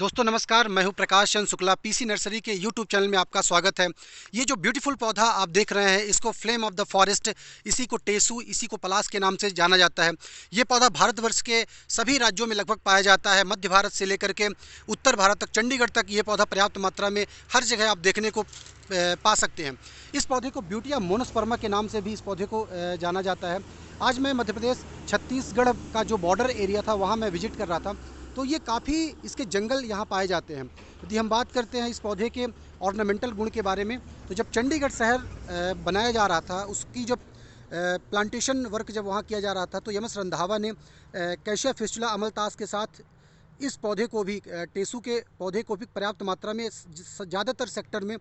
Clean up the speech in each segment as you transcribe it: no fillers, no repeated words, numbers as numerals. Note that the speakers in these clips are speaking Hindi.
दोस्तों नमस्कार, मैं हूं प्रकाश चंद्र शुक्ला। पीसी नर्सरी के यूट्यूब चैनल में आपका स्वागत है। ये जो ब्यूटीफुल पौधा आप देख रहे हैं, इसको फ्लेम ऑफ द फॉरेस्ट, इसी को टेसू, इसी को पलास के नाम से जाना जाता है। ये पौधा भारतवर्ष के सभी राज्यों में लगभग पाया जाता है। मध्य भारत से लेकर के उत्तर भारत तक, चंडीगढ़ तक ये पौधा पर्याप्त मात्रा में हर जगह आप देखने को पा सकते हैं। इस पौधे को ब्यूटिया मोनोस्पर्मा के नाम से भी इस पौधे को जाना जाता है। आज मैं मध्य प्रदेश छत्तीसगढ़ का जो बॉर्डर एरिया था, वहाँ मैं विजिट कर रहा था। तो ये काफ़ी इसके जंगल यहाँ पाए जाते हैं। यदि हम बात करते हैं इस पौधे के ऑर्नामेंटल गुण के बारे में, तो जब चंडीगढ़ शहर बनाया जा रहा था, उसकी जब प्लांटेशन वर्क जब वहाँ किया जा रहा था, तो एम एस रंधावा ने कैशिया फिस्टुला अमलतास के साथ इस पौधे को भी, टेसू के पौधे को भी पर्याप्त मात्रा में ज़्यादातर सेक्टर में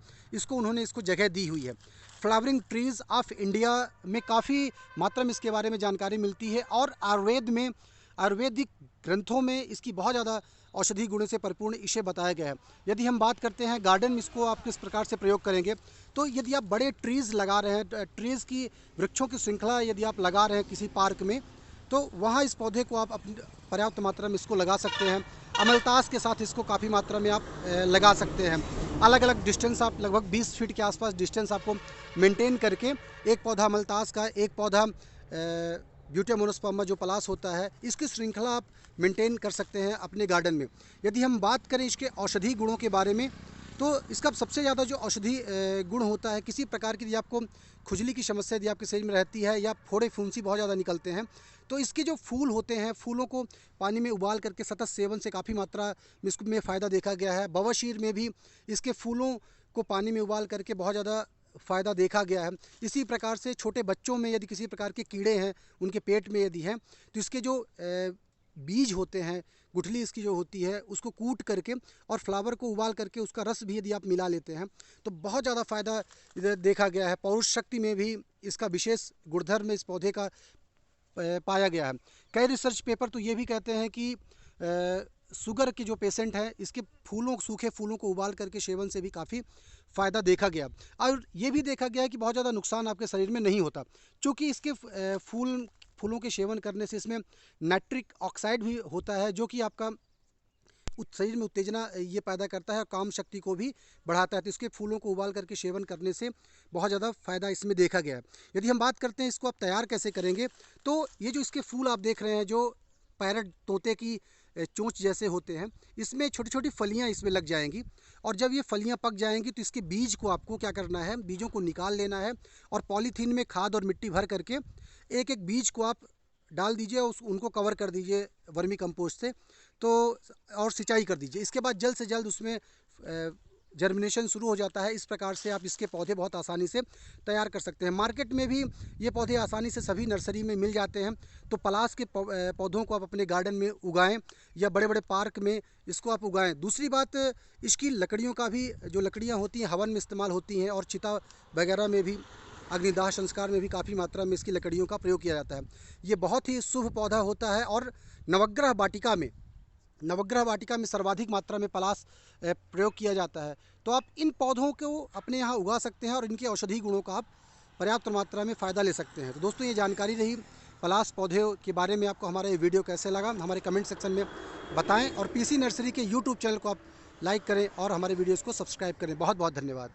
उन्होंने इसको जगह दी हुई है। फ्लावरिंग ट्रीज़ ऑफ इंडिया में काफ़ी मात्रा में इसके बारे में जानकारी मिलती है, और आयुर्वेदिक ग्रंथों में इसकी बहुत ज़्यादा औषधि गुणों से परिपूर्ण इसे बताया गया है। यदि हम बात करते हैं गार्डन में इसको आप किस प्रकार से प्रयोग करेंगे, तो यदि आप बड़े ट्रीज़ लगा रहे हैं, ट्रीज़ की वृक्षों की श्रृंखला यदि आप लगा रहे हैं किसी पार्क में, तो वहाँ इस पौधे को आप अपनी पर्याप्त मात्रा में इसको लगा सकते हैं। अमलतास के साथ इसको काफ़ी मात्रा में आप लगा सकते हैं। अलग अलग डिस्टेंस, आप लगभग 20 फीट के आसपास डिस्टेंस आपको मेंटेन करके एक पौधा अमलतास का, एक पौधा ब्यूटिया मोनोस्पर्मा जो पलास होता है, इसकी श्रृंखला आप मेंटेन कर सकते हैं अपने गार्डन में। यदि हम बात करें इसके औषधि गुणों के बारे में, तो इसका सबसे ज़्यादा जो औषधि गुण होता है, किसी प्रकार की यदि आपको खुजली की समस्या यदि आपके शरीर में रहती है, या फोड़े फुंसी बहुत ज़्यादा निकलते हैं, तो इसके जो फूल होते हैं, फूलों को पानी में उबाल करके सतत सेवन से काफ़ी मात्रा में इसमें फ़ायदा देखा गया है। बवासीर में भी इसके फूलों को पानी में उबाल करके बहुत ज़्यादा फ़ायदा देखा गया है। इसी प्रकार से छोटे बच्चों में यदि किसी प्रकार के कीड़े हैं, उनके पेट में यदि हैं, तो इसके जो बीज होते हैं, गुठली इसकी जो होती है, उसको कूट करके और फ्लावर को उबाल करके उसका रस भी यदि आप मिला लेते हैं, तो बहुत ज़्यादा फ़ायदा इधर देखा गया है। पौरुष शक्ति में भी इसका विशेष गुणधर्म इस पौधे का पाया गया है। कई रिसर्च पेपर तो ये भी कहते हैं कि शुगर के जो पेशेंट हैं, इसके फूलों, सूखे फूलों को उबाल करके सेवन से भी काफ़ी फ़ायदा देखा गया। और ये भी देखा गया है कि बहुत ज़्यादा नुकसान आपके शरीर में नहीं होता, क्योंकि इसके फूलों के सेवन करने से इसमें नाइट्रिक ऑक्साइड भी होता है, जो कि आपका शरीर में उत्तेजना ये पैदा करता है और काम शक्ति को भी बढ़ाता है। तो इसके फूलों को उबाल करके सेवन करने से बहुत ज़्यादा फ़ायदा इसमें देखा गया है। यदि हम बात करते हैं इसको आप तैयार कैसे करेंगे, तो ये जो इसके फूल आप देख रहे हैं, जो पैरट तोते की चोंच जैसे होते हैं, इसमें छोटी छोटी फलियां इसमें लग जाएंगी, और जब ये फलियां पक जाएंगी, तो इसके बीज को आपको क्या करना है, बीजों को निकाल लेना है, और पॉलीथीन में खाद और मिट्टी भर करके एक एक बीज को आप डाल दीजिए, उनको कवर कर दीजिए वर्मी कंपोस्ट से, तो और सिंचाई कर दीजिए। इसके बाद जल्द से जल्द उसमें जर्मिनेशन शुरू हो जाता है। इस प्रकार से आप इसके पौधे बहुत आसानी से तैयार कर सकते हैं। मार्केट में भी ये पौधे आसानी से सभी नर्सरी में मिल जाते हैं। तो पलास के पौधों को आप अपने गार्डन में उगाएं, या बड़े बड़े पार्क में इसको आप उगाएं। दूसरी बात, इसकी लकड़ियों का भी, जो लकड़ियाँ होती हैं हवन में इस्तेमाल होती हैं, और चिता वगैरह में भी, अग्निदाह संस्कार में भी काफ़ी मात्रा में इसकी लकड़ियों का प्रयोग किया जाता है। ये बहुत ही शुभ पौधा होता है, और नवग्रह वाटिका में सर्वाधिक मात्रा में पलास प्रयोग किया जाता है। तो आप इन पौधों को अपने यहाँ उगा सकते हैं, और इनके औषधि गुणों का आप पर्याप्त मात्रा में फ़ायदा ले सकते हैं। तो दोस्तों, ये जानकारी रही पलास पौधे के बारे में। आपको हमारा ये वीडियो कैसे लगा, हमारे कमेंट सेक्शन में बताएं, और पीसी नर्सरी के यूट्यूब चैनल को आप लाइक करें और हमारे वीडियोज़ को सब्सक्राइब करें। बहुत बहुत धन्यवाद।